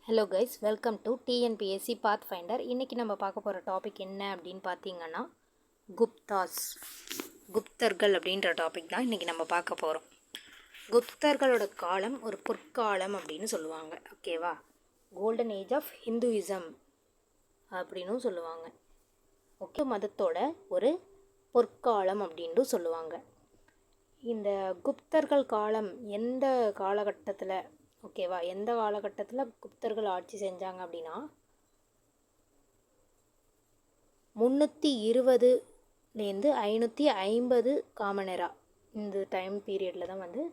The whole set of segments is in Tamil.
Hello guys, welcome to TNPSC Pathfinder. இன்றைக்கி நம்ம பார்க்க போகிற டாபிக் என்ன அப்படின்னு பார்த்தீங்கன்னா குப்தர்கள் அப்படின்ற டாபிக் தான் இன்றைக்கி நம்ம பார்க்க போகிறோம். குப்தர்களோட காலம் ஒரு பொற்காலம் அப்படின்னு சொல்லுவாங்க. ஓகேவா? கோல்டன் ஏஜ் ஆஃப் ஹிந்துயிசம் அப்படின்னும் சொல்லுவாங்க. ஓகே, மதத்தோட ஒரு பொற்காலம் அப்படின்ட்டு சொல்லுவாங்க. இந்த குப்தர்கள் காலம் எந்த காலகட்டத்தில் எந்த காலகட்டத்தில் குப்தர்கள் ஆட்சி செஞ்சாங்க அப்படின்னா 320லேருந்து 550 காமனெரா இந்த டைம் பீரியடில் தான் வந்து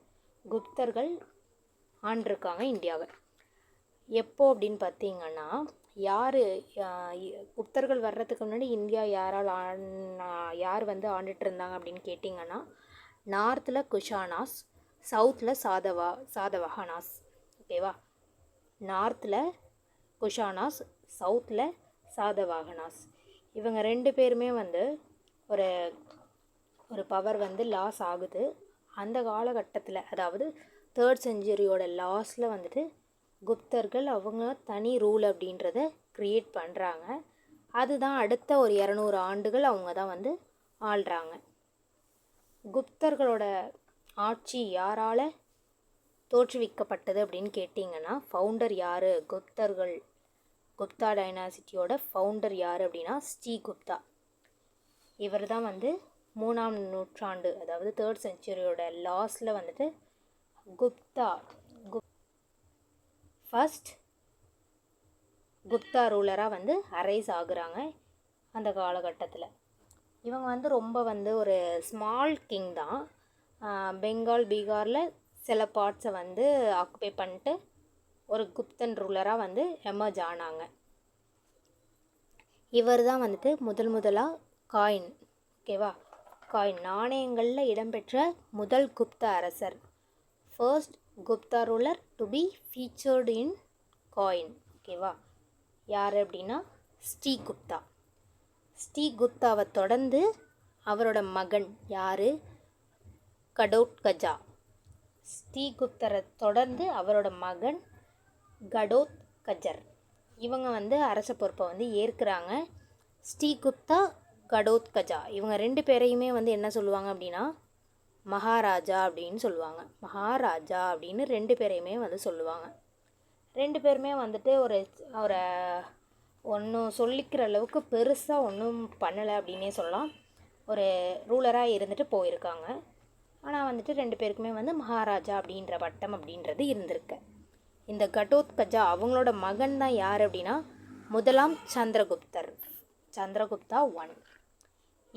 குப்தர்கள் ஆண்டிருக்காங்க இந்தியாவை. எப்போ அப்படின்னு பார்த்தீங்கன்னா, குப்தர்கள் வர்றதுக்கு முன்னாடி இந்தியா யார் வந்து ஆண்டுட்டு இருந்தாங்க அப்படின்னு கேட்டிங்கன்னா, நார்த்தில் குஷானாஸ், சவுத்தில் சாதவாஹனாஸ். ஓகேவா? நார்த்தில் குஷானாஸ், சவுத்தில் சாதவாஹனாஸ். இவங்க ரெண்டு பேருமே வந்து ஒரு பவர் வந்து லாஸ் ஆகுது. அந்த காலகட்டத்தில், அதாவது 3rd செஞ்சுரியோட லாஸ்டில் வந்துட்டு குப்தர்கள் அவங்க தனி ரூல் அப்படின்றத க்ரியேட் பண்ணுறாங்க. அதுதான் அடுத்த ஒரு 200 ஆண்டுகள் அவங்க தான் வந்து ஆள்றாங்க. குப்தர்களோட ஆட்சி யாரால் தோற்றுவிக்கப்பட்டது அப்படின்னு கேட்டிங்கன்னா, ஃபவுண்டர் யார்? குப்தா டைனாசிட்டியோட ஃபவுண்டர் யார் அப்படின்னா ஸ்ரீகுப்தா. இவர் தான் வந்து 3ஆம் நூற்றாண்டு, அதாவது 3rd செஞ்சுரியோட லாஸ்டில் வந்துட்டு ஃபர்ஸ்ட் குப்தா ரூலராக வந்து அரைஸ் ஆகுறாங்க. அந்த காலகட்டத்தில் இவங்க வந்து ரொம்ப வந்து ஒரு ஸ்மால் கிங் தான். பெங்கால், பீகாரில் சில பார்ட்ஸை வந்து ஆக்குபை பண்ணிட்டு ஒரு குப்தன் ரூலராக வந்து எமர்ஜ் ஆனாங்க. இவர் தான் வந்துட்டு முதலாக காயின் நாணயங்களில் இடம்பெற்ற முதல் குப்த அரசர். First Gupta ruler to be featured in coin. ஓகேவா? யார் அப்படின்னா ஸ்ரீகுப்தாவை தொடர்ந்து அவரோட மகன் யார்? கடோத்கஜா. ஸ்ரீகுப்தரை தொடர்ந்து அவரோட மகன் கடோத்கஜர். இவங்க வந்து அரச பொறுப்பை வந்து ஏற்கிறாங்க. ஸ்ரீகுப்தா, கடோத்கஜா இவங்க ரெண்டு பேரையுமே வந்து என்ன சொல்லுவாங்க அப்படின்னா மகாராஜா அப்படின்னு சொல்லுவாங்க. மகாராஜா அப்படின்னு ரெண்டு பேரையுமே வந்து சொல்லுவாங்க. ரெண்டு பேருமே வந்துட்டு ஒரு ஒன்றும் சொல்லிக்கிற அளவுக்கு பெருசாக ஒன்றும் பண்ணலை அப்படின்னே சொல்லலாம். ஒரு ரூலராக இருந்துட்டு போயிருக்காங்க. ஆனால் வந்துட்டு ரெண்டு பேருக்குமே வந்து மகாராஜா அப்படின்ற பட்டம் அப்படின்றது இருந்திருக்கு. இந்த கடோத்கஜா அவங்களோட மகன் தான் யார் அப்படின்னா முதலாம் சந்திரகுப்தா 1.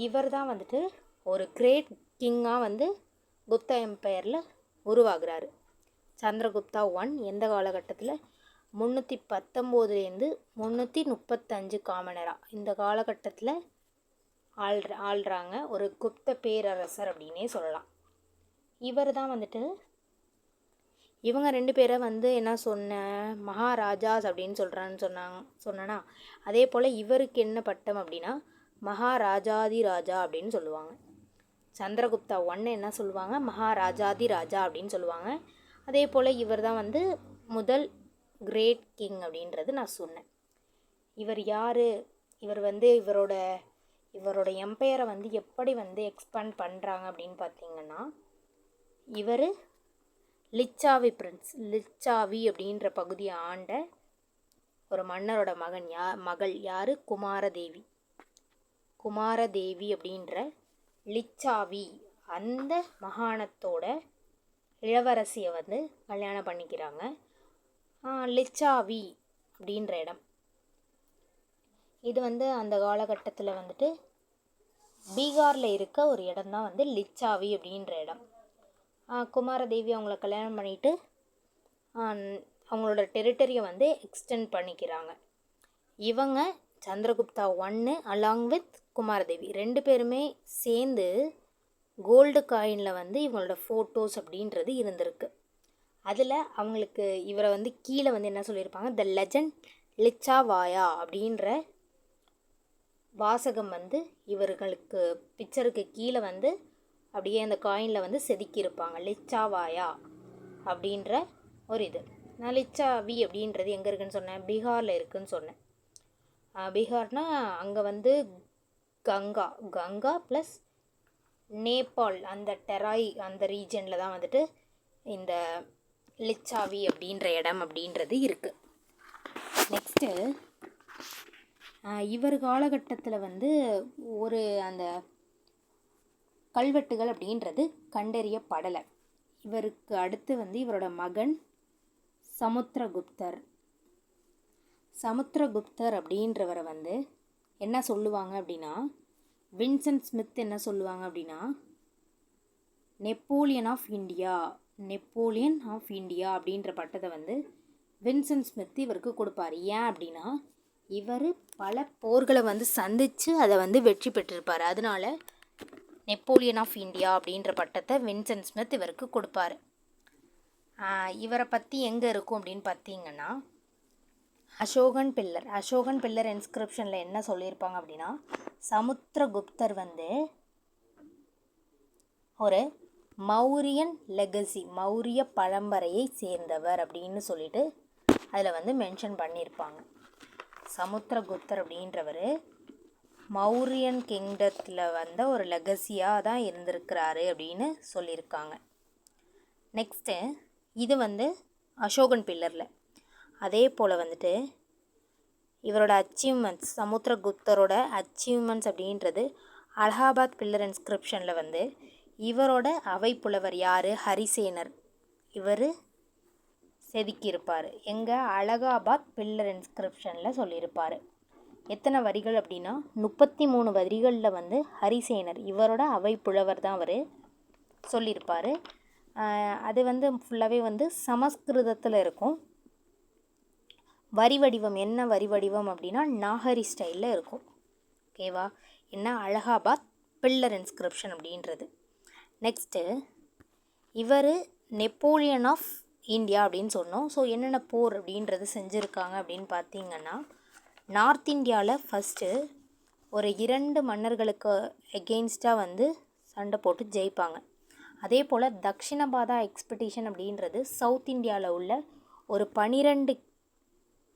இவர் தான் வந்துட்டு ஒரு கிரேட் கிங்காக வந்து குப்தா எம்பையரில் உருவாகிறாரு. சந்திரகுப்தா 1 எந்த காலகட்டத்தில்? 319லேருந்து 335 காமனெரா இந்த காலகட்டத்தில் ஆள்றாங்க. ஒரு குப்த பேரரசர் அப்படின்னே சொல்லலாம். இவர் தான் வந்துட்டு இவங்க ரெண்டு பேரை வந்து என்ன மகாராஜாஸ் அப்படின்னு சொன்னா அதே போல் இவருக்கு என்ன பட்டம் அப்படின்னா மகாராஜாதி ராஜா அப்படின்னு சொல்லுவாங்க. சந்திரகுப்தா 1 என்ன சொல்லுவாங்க? மகாராஜாதி ராஜா அப்படின்னு சொல்லுவாங்க. அதே போல் இவர் தான் வந்து முதல் கிரேட் கிங் அப்படின்றது நான் சொன்னேன். இவர் யார்? இவர் வந்து இவரோட எம்பையரை வந்து எப்படி வந்து எக்ஸ்பேண்ட் பண்ணுறாங்க அப்படின்னு பார்த்தீங்கன்னா, இவர் லிச்சாவி அப்படின்ற பகுதியை ஆண்ட ஒரு மன்னரோட மகள் யார்? குமாரதேவி அப்படின்ற லிச்சாவி அந்த மகாணத்தோட இளவரசியை வந்து கல்யாணம் பண்ணிக்கிறாங்க. லிச்சாவி அப்படின்ற இடம் இது வந்து அந்த காலகட்டத்தில் வந்துட்டு பீகாரில் இருக்க ஒரு இடம் தான் வந்து லிச்சாவி அப்படின்ற இடம். குமாரதேவி அவங்கள கல்யாணம் பண்ணிவிட்டு அவங்களோட டெரிட்டரியை வந்து எக்ஸ்டெண்ட் பண்ணிக்கிறாங்க. இவங்க சந்திரகுப்தா 1 அலாங் வித் குமாரதேவி ரெண்டு பேருமே சேர்ந்து கோல்டு காயினில் வந்து இவங்களோட ஃபோட்டோஸ் அப்படின்றது இருந்திருக்கு. அதில் அவங்களுக்கு இவரை வந்து கீழே வந்து என்ன சொல்லியிருப்பாங்க? த லெஜண்ட் லிச்சாவாயா அப்படின்ற வாசகம் வந்து இவர்களுக்கு பிக்சருக்கு கீழே வந்து அப்படியே அந்த காயினில் வந்து செதுக்கியிருப்பாங்க. லிச்சாவாயா அப்படின்ற ஒரு இது. நான் லிச்சாவி அப்படின்றது எங்கே இருக்குதுன்னு சொன்னேன், பீகாரில் இருக்குதுன்னு சொன்னேன். பீகார்னால் அங்கே வந்து கங்கா கங்கா ப்ளஸ் நேபாள் அந்த டெராய் அந்த ரீஜனில் தான் வந்துட்டு இந்த லிச்சாவி அப்படின்ற இடம் அப்படின்றது இருக்குது. நெக்ஸ்ட்டு இவர் காலகட்டத்தில் வந்து ஒரு அந்த கல்வெட்டுகள் அப்படின்றது கண்டறியப்படலை. இவருக்கு அடுத்து வந்து இவரோட மகன் சமுத்திரகுப்தர் அப்படின்றவரை வந்து என்ன சொல்லுவாங்க அப்படின்னா, வின்சென்ட் ஸ்மித் என்ன சொல்லுவாங்க அப்படின்னா, நெப்போலியன் ஆஃப் இந்தியா அப்படின்ற பட்டத்தை வந்து வின்சென்ட் ஸ்மித் இவருக்கு கொடுப்பார். ஏன் அப்படின்னா, இவர் பல போர்களை வந்து சந்தித்து அதை வந்து வெற்றி பெற்றிருப்பார். அதனால நெப்போலியன் ஆஃப் இந்தியா அப்படின்ற பட்டத்தை வின்சென்ட் ஸ்மித் இவருக்கு கொடுப்பார். இவரை பற்றி எங்கே இருக்கும் அப்படின்னு பார்த்தீங்கன்னா, அசோகன் பில்லர் இன்ஸ்கிரிப்ஷனில் என்ன சொல்லியிருப்பாங்க அப்படின்னா, சமுத்திரகுப்தர் வந்து ஒரு மௌரியன் லெகசி மௌரிய பரம்பரையை சேர்ந்தவர் அப்படின்னு சொல்லிட்டு அதில் வந்து மென்ஷன் பண்ணியிருப்பாங்க. சமுத்திரகுப்தர் அப்படின்றவர் மௌரியன் கிங்டத்தில் வந்த ஒரு லெகசியாக தான் இருந்திருக்கிறாரு அப்படின்னு சொல்லியிருக்காங்க. நெக்ஸ்ட்டு இது வந்து அசோகன் பில்லரில். அதே போல் வந்துட்டு இவரோட அச்சீவ்மெண்ட்ஸ், சமுத்திரகுப்தரோட அச்சீவ்மெண்ட்ஸ் அப்படின்றது அலகாபாத் பில்லர் இன்ஸ்கிரிப்ஷனில் வந்து இவரோட அவை புலவர் யார், ஹரிசேனர், இவர் செதுக்கியிருப்பார். எங்கள் அலகாபாத் பில்லர் இன்ஸ்கிரிப்ஷனில் சொல்லியிருப்பார். எத்தனை வரிகள் அப்படின்னா 33 வரிகளில் வந்து ஹரிசேனர் இவரோட அவை புலவர் தான் அவர் சொல்லியிருப்பார். அது வந்து ஃபுல்லாகவே வந்து சமஸ்கிருதத்தில் இருக்கும். வரி வடிவம் அப்படின்னா நாகரி ஸ்டைலில் இருக்கும். ஓகேவா? என்ன அலகாபாத் பில்லர் இன்ஸ்கிரிப்ஷன் அப்படின்றது. நெக்ஸ்ட்டு இவர் நெப்போலியன் ஆஃப் இந்தியா அப்படின்னு சொன்னோம். ஸோ என்னென்ன போர் அப்படின்றது செஞ்சுருக்காங்க அப்படின்னு பார்த்தீங்கன்னா, நார்த் இந்தியாவில் ஃபஸ்ட்டு ஒரு 2 மன்னர்களுக்கு எகெயின்ஸ்டாக வந்து சண்டை போட்டு ஜெயிப்பாங்க. அதே போல் தக்ஷிண பாதா எக்ஸ்பெடிஷன் அப்படின்றது சவுத் இந்தியாவில் உள்ள ஒரு 12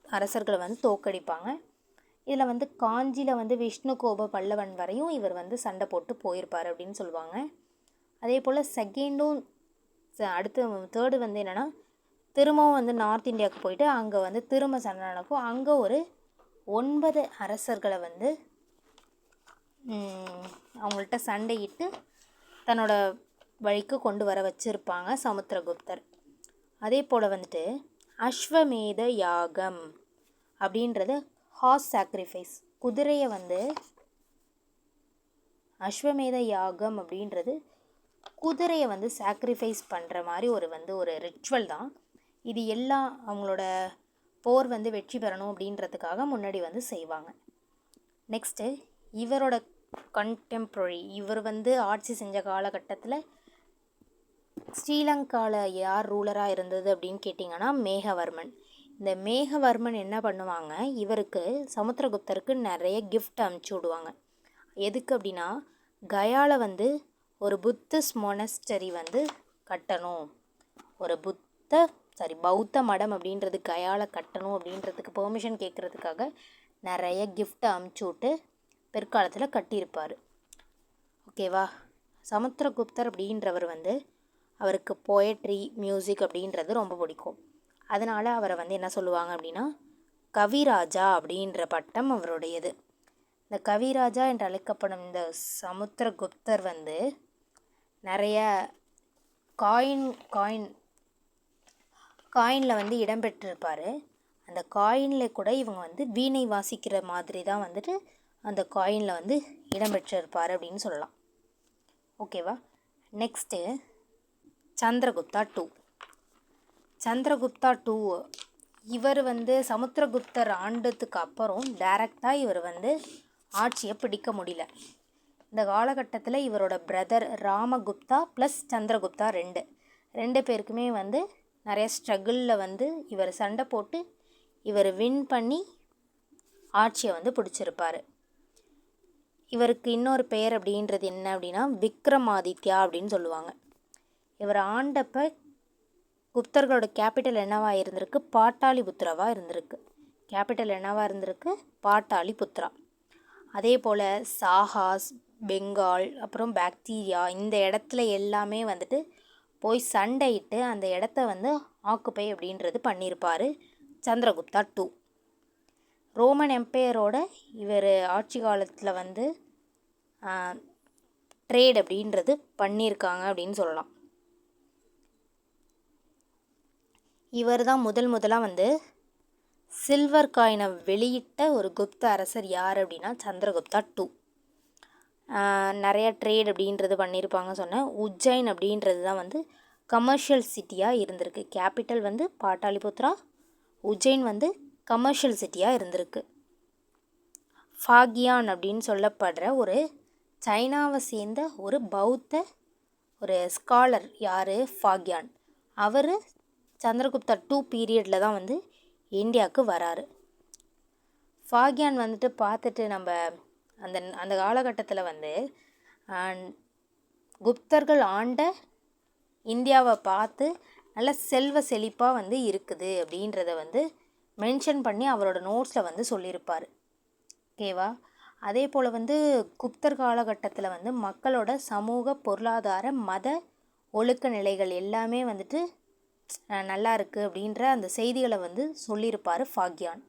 அரசர்களை வந்து தோக்கடிப்பாங்க. இதில் வந்து காஞ்சியில் வந்து விஷ்ணுகோப பல்லவன் வரையும் இவர் வந்து சண்டை போட்டு போயிருப்பார் அப்படின்னு சொல்லுவாங்க. அதே போல் தேர்டு வந்து என்னென்னா, திரும்பவும் வந்து நார்த் இந்தியாவுக்கு போயிட்டு அங்கே வந்து திரும்ப சண்டை நடக்கும். அங்கே ஒரு 9 அரசர்களை வந்து அவங்கள்ட்ட சண்டையிட்டு தன்னோட வழிக்கு கொண்டு வர வச்சுருப்பாங்க சமுத்திரகுப்தர். அதே போல் வந்துட்டு அஸ்வமேத யாகம் அப்படின்றது ஹார்ஸ் சாக்ரிஃபைஸ், குதிரையை வந்து அஸ்வமேத யாகம் அப்படின்றது குதிரையை வந்து சாக்ரிஃபைஸ் பண்ணுற மாதிரி ஒரு ரிச்சுவல் தான் இது. எல்லாம் அவங்களோட போர் வந்து வெற்றி பெறணும் அப்படின்றதுக்காக முன்னாடி வந்து செய்வாங்க. நெக்ஸ்ட்டு இவரோட கண்டெம்ப்ரரி, இவர் வந்து ஆட்சி செஞ்ச காலகட்டத்தில் ஸ்ரீலங்காவில் யார் ரூலராக இருந்தது அப்படின்னு கேட்டிங்கன்னா மேகவர்மன். இந்த மேகவர்மன் என்ன பண்ணுவாங்க, இவருக்கு சமுத்திரகுப்தருக்கு நிறைய கிஃப்ட் அனுப்பிச்சி விடுவாங்க. எதுக்கு அப்படின்னா, கயாவில் வந்து ஒரு புத்திஸ்ட் மொனஸ்டரி வந்து கட்டணும், ஒரு பௌத்த மடம் அப்படின்றது கயாவில் கட்டணும் அப்படின்றதுக்கு பெர்மிஷன் கேட்குறதுக்காக நிறைய கிஃப்ட் அனுப்பிச்சி விட்டு பிற்காலத்தில் கட்டியிருப்பார். ஓகேவா? சமுத்திரகுப்தர் அப்படின்றவர் வந்து அவருக்கு போயட்ரி, மியூசிக் அப்படின்றது ரொம்ப பிடிக்கும். அதனால் அவரை வந்து என்ன சொல்லுவாங்க அப்படின்னா கவிராஜா அப்படின்ற பட்டம் அவருடையது. இந்த கவிராஜா என்று அழைக்கப்படும் இந்த சமுத்திரகுப்தர் வந்து நிறைய காயினில் வந்து இடம்பெற்றிருப்பார். அந்த காயினில் கூட இவங்க வந்து வீணை வாசிக்கிற மாதிரி தான் வந்துட்டு அந்த காயினில் வந்து இடம்பெற்றிருப்பார் அப்படின்னு சொல்லலாம். ஓகேவா? நெக்ஸ்ட்டு சந்திரகுப்தா டூ இவர் வந்து சமுத்திரகுப்தர் ஆண்டதுக்கு அப்புறம் டைரெக்டாக இவர் வந்து ஆட்சியை பிடிக்க முடியல. இந்த காலகட்டத்தில் இவரோட பிரதர் ராமகுப்தா ப்ளஸ் சந்திரகுப்தா ரெண்டு பேருக்குமே வந்து நிறைய ஸ்ட்ரகிளில் வந்து இவர் சண்டை போட்டு இவர் வின் பண்ணி ஆட்சியை வந்து பிடிச்சிருப்பார். இவருக்கு இன்னொரு பெயர் அப்படின்றது என்ன அப்படின்னா விக்ரமாதித்யா அப்படின்னு சொல்லுவாங்க. இவர் ஆண்டப்ப குப்தர்களோட கேபிட்டல் என்னவாக இருந்திருக்கு? பாட்டாலிபுத்திராவாக இருந்திருக்கு. கேபிட்டல் என்னவாக இருந்திருக்கு? பாட்டாலிபுத்ரா. அதே போல் சாகாஸ், பெங்கால், அப்புறம் பாக்டீரியா, இந்த இடத்துல எல்லாமே வந்துட்டு போய் சண்டையிட்டு அந்த இடத்த வந்து ஆக்குப்பை அப்படின்றது பண்ணியிருப்பார் சந்திரகுப்தா 2. ரோமன் எம்பையரோட இவர் ஆட்சி காலத்தில் வந்து ட்ரேட் அப்படின்றது பண்ணியிருக்காங்க அப்படின்னு சொல்லலாம். இவர் தான் முதலாக வந்து சில்வர் காயினை வெளியிட்ட ஒரு குப்த அரசர் யார் அப்படின்னா சந்திரகுப்தா 2. நிறையா ட்ரேட் அப்படின்றது பண்ணியிருப்பாங்க சொன்னேன். உஜ்ஜைன் அப்படின்றது தான் வந்து கமர்ஷியல் சிட்டியாக இருந்திருக்கு. கேபிட்டல் வந்து பாட்டாலிபுத்ரா, உஜ்ஜைன் வந்து கமர்ஷியல் சிட்டியாக இருந்திருக்கு. ஃபாகியான் அப்படின்னு சொல்லப்படுற ஒரு சைனாவை சேர்ந்த ஒரு பௌத்த ஒரு ஸ்காலர் யார்? ஃபாகியான். அவர் சந்திரகுப்தா 2 பீரியடில் தான் வந்து இந்தியாவுக்கு வராரு. ஃபாகியான் வந்துட்டு பார்த்துட்டு நம்ம அந்த காலகட்டத்தில் வந்து குப்தர்கள் ஆண்ட இந்தியாவை பார்த்து நல்ல செல்வ செழிப்பாக வந்து இருக்குது அப்படின்றத வந்து மென்ஷன் பண்ணி அவரோட நோட்ஸில் வந்து சொல்லியிருப்பார். ஓகேவா? அதே போல் வந்து குப்தர் காலகட்டத்தில் வந்து மக்களோட சமூக, பொருளாதார, மத ஒழுக்க நிலைகள் எல்லாமே வந்துட்டு நல்லா இருக்குது அப்படின்ற அந்த செய்திகளை வந்து சொல்லியிருப்பார் ஃபாகியான்.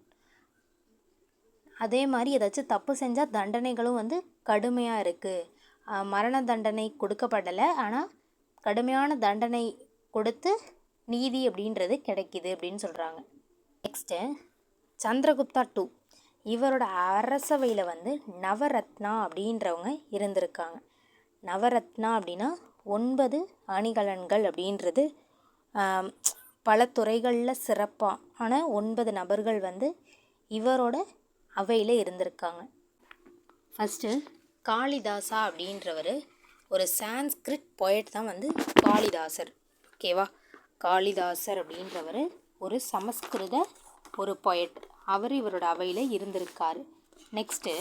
அதே மாதிரி ஏதாச்சும் தப்பு செஞ்சால் தண்டனைகளும் வந்து கடுமையாக இருக்குது. மரண தண்டனை கொடுக்கப்படலை, ஆனால் கடுமையான தண்டனை கொடுத்து நீதி அப்படின்றது கிடைக்கிது அப்படின்னு சொல்கிறாங்க. நெக்ஸ்ட்டு சந்திரகுப்தா 2 இவரோட அரசவையில் வந்து நவரத்னா அப்படின்றவங்க இருந்திருக்காங்க. நவரத்னா அப்படின்னா 9 அணிகலன்கள் அப்படின்றது பல துறைகளில் சிறப்பான 9 நபர்கள் வந்து இவரோட அவையில் இருந்திருக்காங்க. ஃபஸ்ட்டு காளிதாசா அப்படின்றவர் ஒரு சான்ஸ்கிரிட் பொயட் தான் வந்து காளிதாசர். ஓகேவா? காளிதாசர் அப்படின்றவர் ஒரு சமஸ்கிருத ஒரு பொயட். அவர் இவரோட அவையில் இருந்திருக்காரு. நெக்ஸ்ட்டு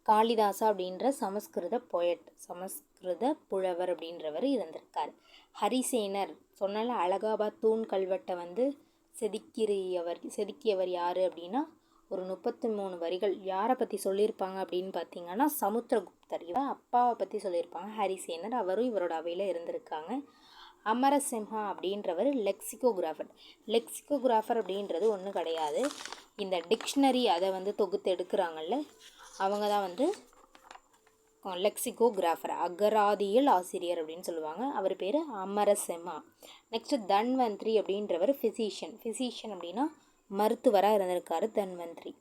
காளிதாசா அப்படின்ற சமஸ்கிருத பொயட், சமஸ்கிருத புலவர் அப்படின்றவர் இருந்திருக்கார். ஹரிசேனர் சொன்னால அலகாபாத் தூண் கல்வெட்டை வந்து செதுக்கியவர் யார் அப்படின்னா ஒரு 33 வரிகள். யாரை பற்றி சொல்லியிருப்பாங்க அப்படின்னு பார்த்தீங்கன்னா சமுத்திரகுப்தர், இவர் அப்பாவை பற்றி சொல்லியிருப்பாங்க. ஹரிசேனர் அவரும் இவரோட அவையில் இருந்திருக்காங்க. அமரசிம்ஹா அப்படின்றவர் லெக்சிகோகிராஃபர் அப்படின்றது ஒன்றும் கிடையாது. இந்த டிக்ஷனரி அதை வந்து தொகுத்து எடுக்கிறாங்கல்ல, அவங்க தான் வந்து லெக்சிகோகிராஃபர், அகராதியல் ஆசிரியர் அப்படின்னு சொல்லுவாங்க. அவர் பேர் அமரசிம்ஹா. நெக்ஸ்ட்டு தன்வந்திரி அப்படின்றவர் ஃபிசிஷியன் அப்படின்னா மருத்துவராக இருந்திருக்காரு தன்வந்திரி.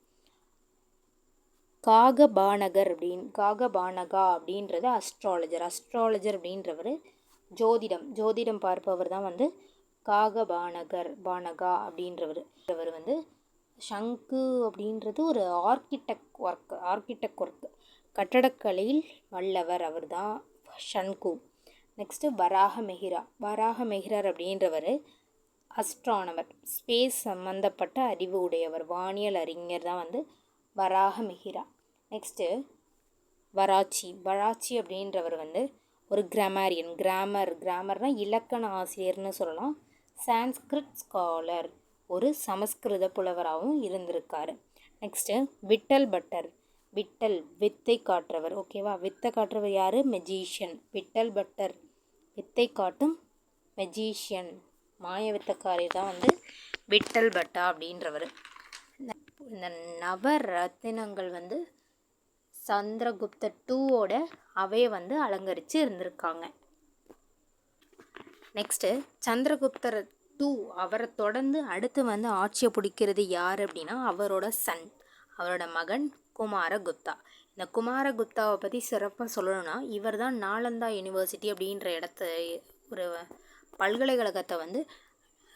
காகபானகா அப்படின்றது அஸ்ட்ராலஜர் அப்படின்றவர் ஜோதிடம் பார்ப்பவர் தான் வந்து பானகா அப்படின்றவர். இவர் வந்து ஷங்கு அப்படின்றது ஒரு ஆர்கிடெக்ட் ஒர்க், கட்டடக்கலையில் வல்லவர், அவர் தான் ஷன்கு. நெக்ஸ்ட்டு வராகமிஹிரர் அப்படின்றவர் அஸ்ட்ரானமர், ஸ்பேஸ் சம்மந்தப்பட்ட அறிவு உடையவர், வானியல் அறிஞர் தான் வந்து வராகமிஹிரா. நெக்ஸ்ட்டு வராச்சி அப்படின்றவர் வந்து ஒரு கிராமரியன், கிராமர்னால் இலக்கண ஆசிரியர்னு சொல்லலாம். சான்ஸ்கிரிட் ஸ்காலர், ஒரு சமஸ்கிருத புலவராகவும் இருந்திருக்காரு. நெக்ஸ்ட்டு விட்டல் வித்தை காட்டுறவர். ஓகேவா? வித்தை காட்டுறவர் யார்? மெஜிஷியன். விட்டல் பட்டர் வித்தை காட்டும் மெஜிஷியன், மாய வித்தக்காரர் தான் வந்து விட்டல் பட்டா அப்படின்றவர். இந்த நவரத்தினங்கள் வந்து சந்திரகுப்த 2வோட அவையை வந்து அலங்கரித்து இருந்திருக்காங்க. நெக்ஸ்ட்டு சந்திரகுப்தர் 2 அவரை தொடர்ந்து அடுத்து வந்து ஆட்சியை பிடிக்கிறது யார் அப்படின்னா அவரோட மகன் குமாரகுப்தா. இந்த குமாரகுப்தாவை பற்றி சிறப்பாக சொல்லணும்னா இவர் தான் நாலந்தா யூனிவர்சிட்டி அப்படின்ற ஒரு பல்கலைக்கழகத்தை வந்து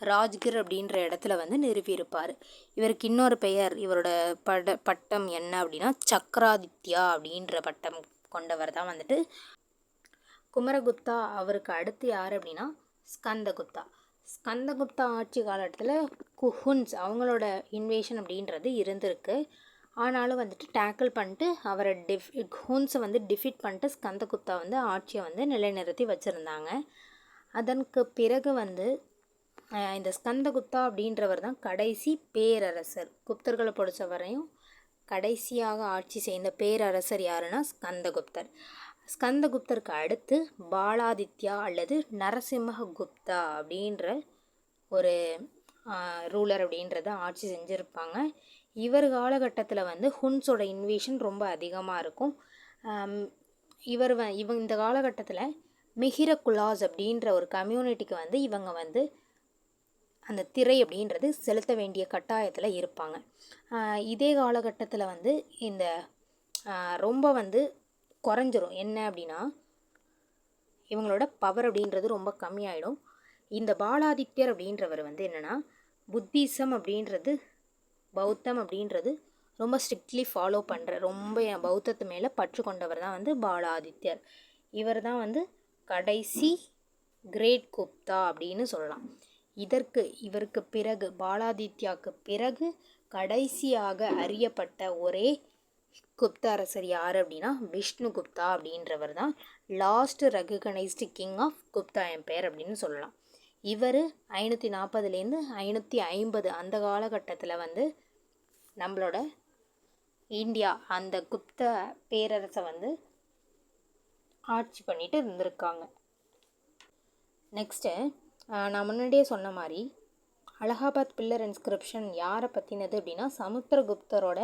ராஜ்கிர் அப்படின்ற இடத்துல வந்து நிறுவியிருப்பார். இவருக்கு இன்னொரு பெயர், இவரோட பட்டம் என்ன அப்படின்னா சக்கராதித்யா அப்படின்ற பட்டம் கொண்டவர் தான் வந்துட்டு குமரகுப்தா. அவருக்கு அடுத்து யார் அப்படின்னா ஸ்கந்தகுப்தா ஆட்சி காலத்தில் குஹுன்ஸ் அவங்களோட இன்வேஷன் அப்படின்றது இருந்திருக்கு. ஆனாலும் வந்துட்டு டேக்கிள் பண்ணிட்டு அவரை குஹுன்ஸை வந்து டிஃபீட் பண்ணிட்டு ஸ்கந்தகுப்தா வந்து ஆட்சியை வந்து நிலைநிறுத்தி வச்சுருந்தாங்க. அதற்கு பிறகு வந்து இந்த ஸ்கந்தகுப்தா அப்படின்றவர் தான் கடைசி பேரரசர். குப்தர்களை பொறுத்த வரையும் கடைசியாக ஆட்சி செய்த பேரரசர் யாருன்னா ஸ்கந்தகுப்தர். ஸ்கந்தகுப்தருக்கு அடுத்து பாலாதித்யா அல்லது நரசிம்மகுப்தா அப்படின்ற ஒரு ரூலர் அப்படின்றத ஆட்சி செஞ்சுருப்பாங்க. இவர் காலகட்டத்தில் வந்து ஹுன்ஸோட இன்வேஷன் ரொம்ப அதிகமாக இருக்கும். இவங்க இந்த காலகட்டத்தில் மிஹிரகுலாஸ் அப்படின்ற ஒரு கம்யூனிட்டிக்கு வந்து இவங்க வந்து அந்த திரை அப்படின்றது செலுத்த வேண்டிய கட்டாயத்தில் இருப்பாங்க. இதே காலகட்டத்தில் வந்து இந்த ரொம்ப வந்து குறைஞ்சிரும். என்ன அப்படின்னா இவங்களோட பவர் அப்படின்றது ரொம்ப கம்மியாயிடும். இந்த பாலாதித்யர் அப்படின்றவர் வந்து என்னென்னா புத்திசம் அப்படின்றது பௌத்தம் அப்படின்றது ரொம்ப ஸ்ட்ரிக்ட்லி ஃபாலோ பண்ணுற ரொம்ப பௌத்தத்து மேலே பற்று கொண்டவர் தான் வந்து பாலாதித்யர். இவர் தான் வந்து கடைசி கிரேட் குப்தா அப்படின்னு சொல்லலாம். இவருக்கு பிறகு பாலாதித்யாவுக்கு பிறகு கடைசியாக அறியப்பட்ட ஒரே குப்த அரசர் யார் அப்படின்னா விஷ்ணுகுப்தா அப்படின்றவர் தான் last recognised king of Gupta empire அப்படின்னு சொல்லலாம். இவர் 540லேருந்து 550 அந்த காலகட்டத்தில் வந்து நம்மளோட இந்தியா அந்த குப்த பேரரசை வந்து ஆட்சி பண்ணிட்டு இருந்திருக்காங்க. நெக்ஸ்ட்டு நான் முன்னாடியே சொன்ன மாதிரி அலகாபாத் பில்லர் இன்ஸ்கிரிப்ஷன் யாரை பற்றினது அப்படின்னா சமுத்திரகுப்தரோட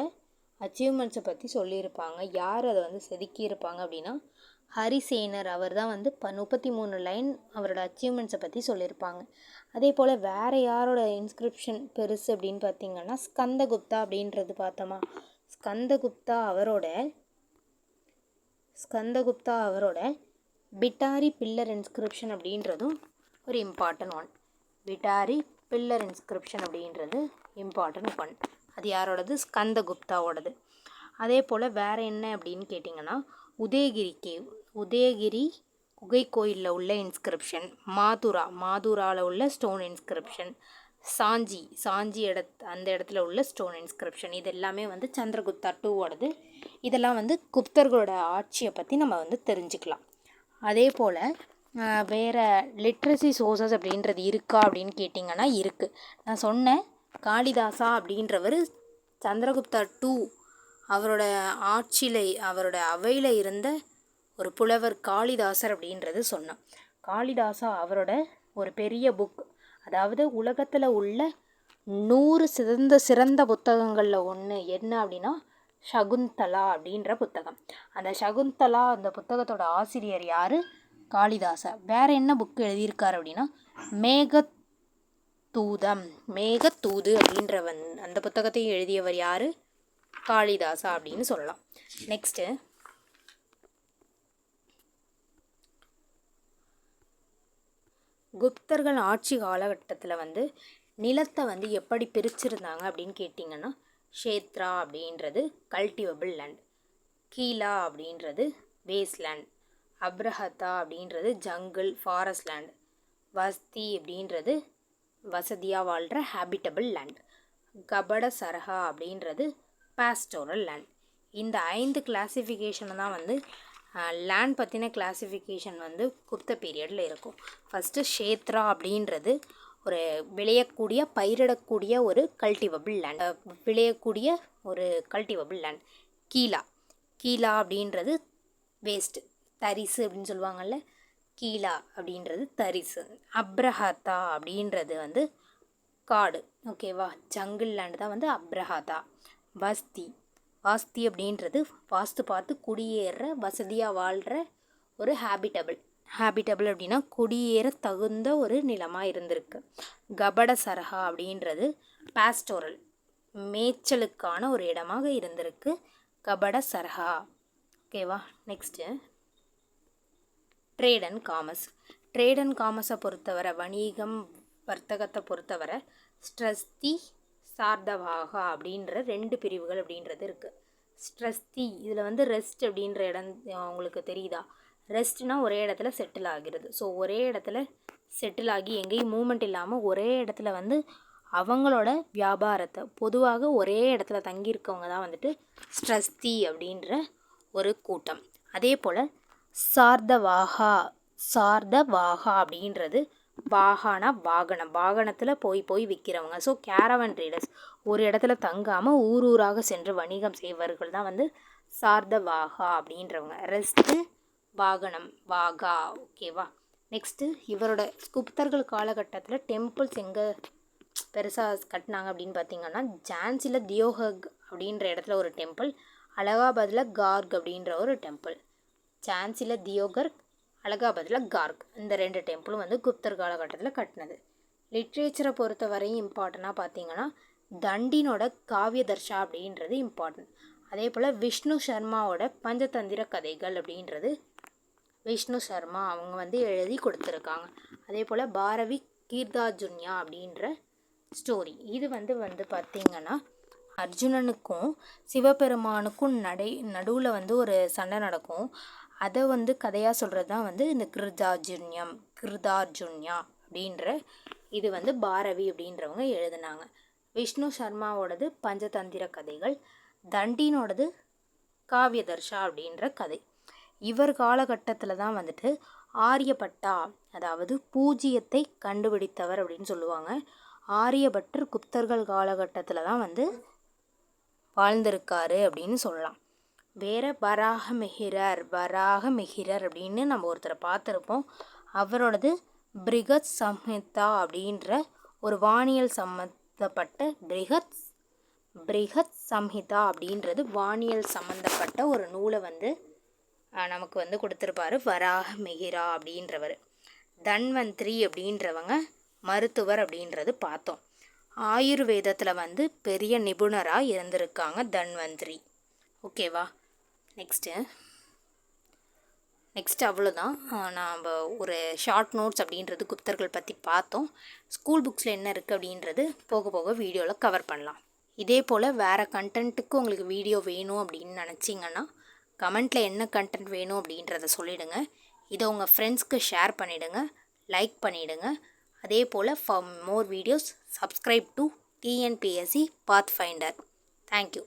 அச்சீவ்மெண்ட்ஸை பற்றி சொல்லியிருப்பாங்க. யார் அதை வந்து செதுக்கியிருப்பாங்க அப்படின்னா ஹரிசேனர். அவர் தான் வந்து 33 லைன் அவரோட அச்சீவ்மெண்ட்ஸை பற்றி சொல்லியிருப்பாங்க. அதே போல் வேறு யாரோட இன்ஸ்கிரிப்ஷன் பெருசு அப்படின்னு பார்த்திங்கன்னா ஸ்கந்தகுப்தா அப்படின்றது பார்த்தோமா. ஸ்கந்தகுப்தா அவரோட பிட்டாரி பில்லர் இன்ஸ்கிரிப்ஷன் அப்படின்றதும் ஒரு இம்பார்ட்டன்ட் ஒன். பிட்டாரி பில்லர் இன்ஸ்கிரிப்ஷன் அப்படின்றது இம்பார்ட்டன்ட் ஒன். அது யாரோடது? ஸ்கந்தகுப்தாவோடது. அதே போல் வேறு என்ன அப்படின்னு கேட்டிங்கன்னா உதயகிரி கேவ், உதயகிரி குகை கோயிலில் உள்ள இன்ஸ்கிரிப்ஷன், மாதுராவில் உள்ள ஸ்டோன் இன்ஸ்கிரிப்ஷன், சாஞ்சி அந்த இடத்துல உள்ள ஸ்டோன் இன்ஸ்கிரிப்ஷன், இது எல்லாமே வந்து சந்திரகுப்தா 2வோடது. இதெல்லாம் வந்து குப்தர்களோட ஆட்சியை பற்றி நம்ம வந்து தெரிஞ்சுக்கலாம். அதே போல் வேறு லிட்ரஸி சோர்சஸ் அப்படின்றது இருக்கா அப்படின்னு கேட்டிங்கன்னா இருக்குது. நான் சொன்னேன் காளிதாசா அப்படின்றவர் சந்திரகுப்தா 2 அவரோட அவரோட அவையில் இருந்த ஒரு புலவர் காளிதாசர் அப்படின்றது சொன்னான். காளிதாசா அவரோட ஒரு பெரிய புக், அதாவது உலகத்தில் உள்ள 100 சிறந்த புத்தகங்களில் ஒன்று என்ன அப்படின்னா சகுந்தலா அப்படின்ற புத்தகம். அந்த சகுந்தலா அந்த புத்தகத்தோட ஆசிரியர் யார்? காளிதாசா. வேறு என்ன புக்கு எழுதியிருக்கார் அப்படின்னா மேகதூது அப்படின்ற அந்த புத்தகத்தையும் எழுதியவர் யார்? காளிதாசா அப்படின்னு சொல்லலாம். நெக்ஸ்ட்டு குப்தர்கள் ஆட்சி காலகட்டத்தில் வந்து நிலத்தை வந்து எப்படி பிரிச்சிருந்தாங்க அப்படின்னு கேட்டிங்கன்னா க்ஷேத்ரா அப்படின்றது கல்டிவபிள் லேண்ட், கீலா அப்படின்றது வேஸ்ட் லேண்ட், அப்ரஹதா அப்படின்றது ஜங்கிள் ஃபாரஸ்ட் லேண்ட், வஸ்தி அப்படின்றது வசதியாக வாழ்கிற ஹேபிட்டபிள் லேண்ட், கபட சரஹா அப்படின்றது பாஸ்டோரல் லேண்ட். இந்த 5 கிளாசிஃபிகேஷனை தான் வந்து லேண்ட் பற்றின கிளாசிஃபிகேஷன் வந்து குப்த பீரியடில் இருக்கும். ஃபஸ்ட்டு க்ஷேத்ரா அப்படின்றது ஒரு பயிரிடக்கூடிய ஒரு கல்டிவபிள் லேண்ட், கீலா அப்படின்றது வேஸ்ட்டு தரிசு அப்படின்னு சொல்லுவாங்கள்ல, கீலா அப்படின்றது தரிசு. அப்ரஹதா அப்படின்றது வந்து காடு, ஓகேவா, ஜங்கிள் லேண்டு தான் வந்து அப்ரஹதா. வாஸ்தி அப்படின்றது வாஸ்து பார்த்து குடியேற வசதியாக வாழ்கிற ஒரு ஹேபிட்டபிள் அப்படின்னா குடியேற தகுந்த ஒரு நிலமாக இருந்திருக்கு. கபட சரஹா அப்படின்றது பாஸ்டோரல் மேய்ச்சலுக்கான ஒரு இடமாக இருந்திருக்கு கபட சரஹா, ஓகேவா. நெக்ஸ்ட்டு ட்ரேட் அண்ட் காமர்ஸை பொறுத்தவரை, வணிகம் வர்த்தகத்தை பொறுத்தவரை ஸ்ட்ரஸ்தி சார்தவாகா அப்படின்ற 2 பிரிவுகள் அப்படின்றது இருக்குது. ஸ்ட்ரஸ்தி இதில் வந்து ரெஸ்ட் அப்படின்ற இடம் உங்களுக்கு தெரியுதா? ரெஸ்ட்னா ஒரே இடத்துல செட்டில் ஆகிறது. ஸோ ஒரே இடத்துல செட்டில் ஆகி எங்கேயும் மூமெண்ட் இல்லாமல் ஒரே இடத்துல வந்து அவங்களோட வியாபாரத்தை பொதுவாக ஒரே இடத்துல தங்கியிருக்கவங்க தான் வந்துட்டு ஸ்ட்ரஸ்தி அப்படின்ற ஒரு கூட்டம். அதே போல் சார்த வாகா அப்படின்றது வாகனா வாகனம், வாகனத்தில் போய் விற்கிறவங்க. ஸோ கேரவன் ட்ரேடர்ஸ், ஒரு இடத்துல தங்காமல் ஊராக சென்று வணிகம் செய்வர்கள் தான் வந்து சார்த வாகா அப்படின்றவங்க. ரெஸ்ட்டு வாகனம், வாகா. ஓகேவா. நெக்ஸ்ட்டு இவரோட குப்தர்கள் காலகட்டத்தில் டெம்பிள்ஸ் எங்கே பெருசாக கட்டினாங்க அப்படின்னு பார்த்தீங்கன்னா, ஜான்சியில் தியோகக் அப்படின்ற இடத்துல ஒரு டெம்பிள், அலகாபாத்தில் கார்க் அப்படின்ற ஒரு டெம்பிள். ஜான்சியில் தியோகர், அலகாபாத்தில் கார்க், இந்த 2 டெம்பிளும் வந்து குப்தர் காலகட்டத்தில் கட்டினது. லிட்ரேச்சரை பொறுத்த வரையும் இம்பார்ட்டண்ட்டாக பார்த்தீங்கன்னா தண்டினோட காவியதர்ஷா அப்படின்றது இம்பார்ட்டன்ட். அதே போல் விஷ்ணு சர்மாவோட பஞ்சதந்திர கதைகள் அப்படின்றது விஷ்ணு சர்மா அவங்க வந்து எழுதி கொடுத்துருக்காங்க. அதே போல் பாரவி கீர்தார்ஜுன்யா அப்படின்ற ஸ்டோரி, இது வந்து பார்த்திங்கன்னா அர்ஜுனனுக்கும் சிவபெருமானுக்கும் நடுவில் வந்து ஒரு சண்டை நடக்கும். அதை வந்து கதையாக சொல்கிறது தான் வந்து இந்த கீர்தார்ஜுன்யா அப்படின்ற இது வந்து பாரவி அப்படின்றவங்க எழுதினாங்க. விஷ்ணு சர்மாவோடது பஞ்சதந்திர கதைகள், தண்டினோடது காவியதர்ஷா அப்படின்ற கதை. இவர் காலகட்டத்தில் தான் வந்துட்டு ஆரியபட்டா, அதாவது பூஜ்ஜியத்தை கண்டுபிடித்தவர் அப்படின்னு சொல்லுவாங்க. ஆரியபட்டர் குப்தர்கள் காலகட்டத்தில் தான் வந்து வாழ்ந்திருக்காரு அப்படின்னு சொல்லலாம். வேறு வராகமிஹிரர் அப்படின்னு நம்ம ஒருத்தரை பார்த்துருப்போம். அவரோடது பிரிகத் சம்ஹிதா அப்படின்ற ஒரு வானியல் சம்மந்தப்பட்ட பிரிகத் சம்ஹிதா அப்படின்றது வானியல் சம்மந்தப்பட்ட ஒரு நூலை வந்து நமக்கு வந்து கொடுத்துருப்பாரு வராகமிஹிரா அப்படின்றவர். தன்வந்திரி அப்படின்றவங்க மருத்துவர் அப்படின்றது பார்த்தோம். ஆயுர்வேதத்தில் வந்து பெரிய நிபுணராக இருந்திருக்காங்க தன்வந்திரி. ஓகேவா. நெக்ஸ்ட்டு அவ்வளோதான். நாம் ஒரு ஷார்ட் நோட்ஸ் அப்படின்றது குப்தர்கள் பற்றி பார்த்தோம். ஸ்கூல் புக்ஸில் என்ன இருக்குது அப்படின்றது போக வீடியோவில் கவர் பண்ணலாம். இதே போல் வேறு கண்டென்ட்டுக்கு உங்களுக்கு வீடியோ வேணும் அப்படின்னு நினச்சிங்கன்னா கமெண்ட்டில் என்ன கண்டென்ட் வேணும் அப்படின்றத சொல்லிவிடுங்க. இதை உங்கள் ஃப்ரெண்ட்ஸ்க்கு ஷேர் பண்ணிவிடுங்க, லைக் பண்ணிவிடுங்க. அதே போல் for more videos subscribe to TNPSC Pathfinder. Thank you.